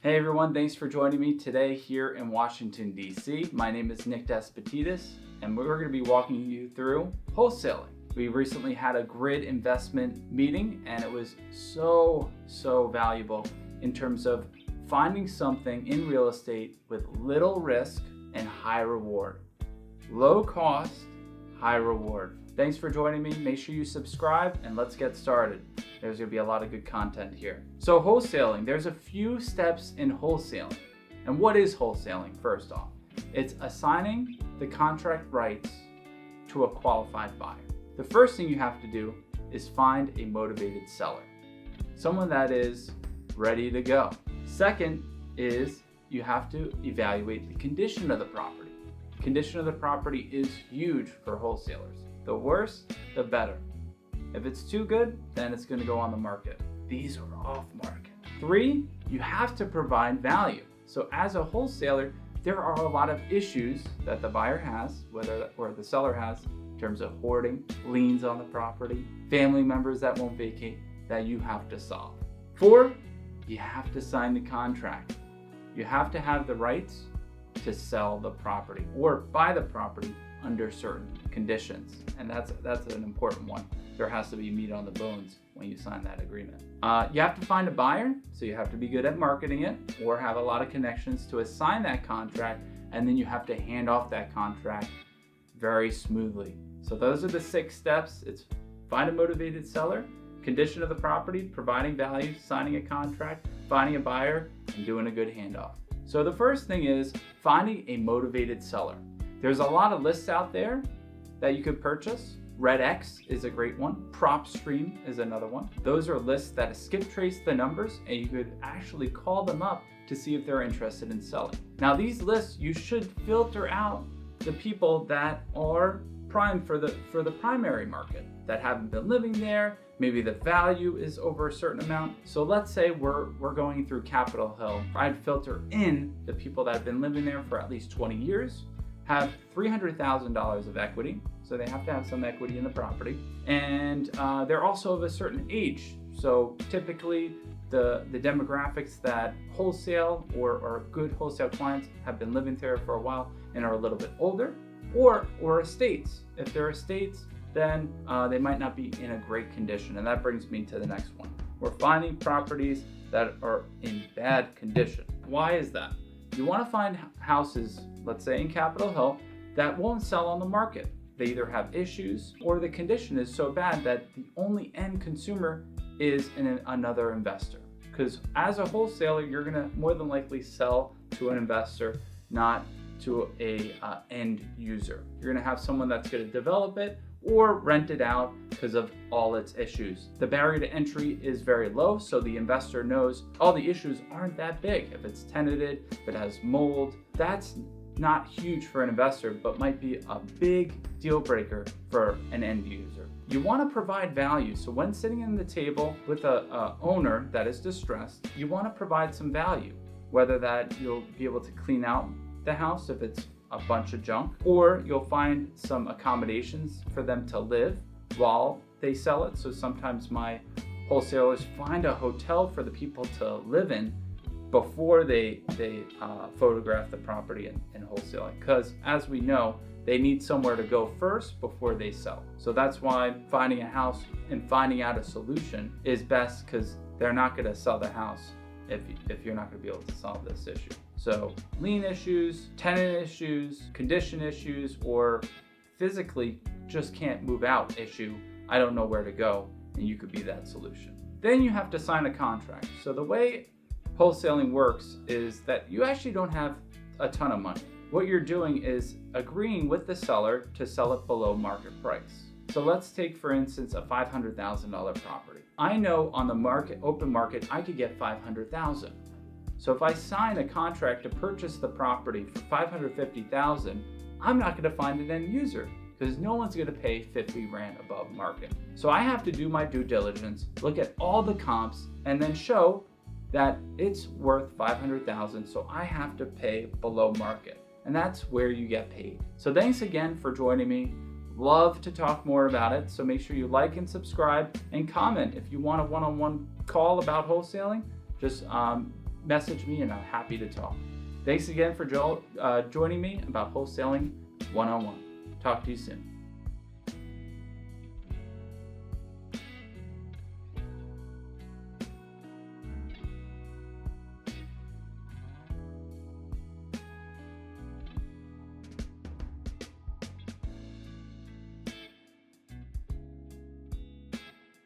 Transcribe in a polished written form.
Hey everyone, thanks for joining me today here in Washington, D.C. My name is Nick Despotidis, and we're going to be walking you through wholesaling. We recently had a grid investment meeting, and it was so valuable in terms of finding something in real estate with little risk and high reward. Low cost, high reward. Thanks for joining me. Make sure you subscribe and let's get started. There's going to be a lot of good content here. So wholesaling, there's a few steps in wholesaling. And what is wholesaling, first off? It's assigning the contract rights to a qualified buyer. The first thing you have to do is find a motivated seller, someone that is ready to go. Second is you have to evaluate the condition of the property. Condition of the property is huge for wholesalers. The worse, the better. If it's too good, then it's going to go on the market. These are off market. 3, you have to provide value. So as a wholesaler, there are a lot of issues that the buyer has, or the seller has, in terms of hoarding, liens on the property, family members that won't vacate, that you have to solve. 4, you have to sign the contract. You have to have the rights to sell the property or buy the property under certain conditions, and that's an important one. There has to be meat on the bones when you sign that agreement. You have to find a buyer, so you have to be good at marketing it or have a lot of connections to assign that contract, and then you have to hand off that contract very smoothly. So those are the 6 steps. It's find a motivated seller, condition of the property, providing value, signing a contract, finding a buyer, and doing a good handoff. So the first thing is finding a motivated seller. There's a lot of lists out there that you could purchase. RedX is a great one. PropStream is another one. Those are lists that skip trace the numbers, and you could actually call them up to see if they're interested in selling. Now these lists, you should filter out the people that are prime for the primary market, that haven't been living there. Maybe the value is over a certain amount. So let's say we're going through Capitol Hill. I'd filter in the people that have been living there for at least 20 years, have $300,000 of equity, so they have to have some equity in the property, and they're also of a certain age. So typically the demographics that wholesale or good wholesale clients have been living there for a while and are a little bit older, or estates. If they're estates, then they might not be in a great condition, and that brings me to the next one. We're finding properties that are in bad condition. Why is that? You want to find houses, let's say in Capitol Hill, that won't sell on the market. They either have issues or the condition is so bad that the only end consumer is another investor. Because as a wholesaler, you're going to more than likely sell to an investor, not to a end user. You're going to have someone that's going to develop it or rent it out because of all its issues. The barrier to entry is very low, so the investor knows all the issues aren't that big. If it's tenanted, if it has mold, that's not huge for an investor, but might be a big deal breaker for an end user. You want to provide value. So when sitting in the table with a owner that is distressed, you want to provide some value, whether that you'll be able to clean out the house if it's a bunch of junk, or you'll find some accommodations for them to live while they sell it. So sometimes my wholesalers find a hotel for the people to live in before they photograph the property in wholesaling, because as we know, they need somewhere to go first before they sell. So that's why finding a house and finding out a solution is best, because they're not going to sell the house if you're not going to be able to solve this issue. So lien issues, tenant issues, condition issues, or physically just can't move out issue, I don't know where to go, and you could be that solution. Then you have to sign a contract. So the way wholesaling works is that you actually don't have a ton of money. What you're doing is agreeing with the seller to sell it below market price. So let's take, for instance, a $500,000 property. I know on the market, open market, I could get $500,000. So if I sign a contract to purchase the property for $550,000, I'm not going to find an end user, because no one's going to pay 50 grand above market. So I have to do my due diligence, look at all the comps, and then show that it's worth $500,000, so I have to pay below market. And that's where you get paid. So thanks again for joining me. Love to talk more about it, so make sure you like and subscribe and comment. If you want a one-on-one call about wholesaling, just message me and I'm happy to talk. Thanks again for joining me about wholesaling one-on-one. Talk to you soon.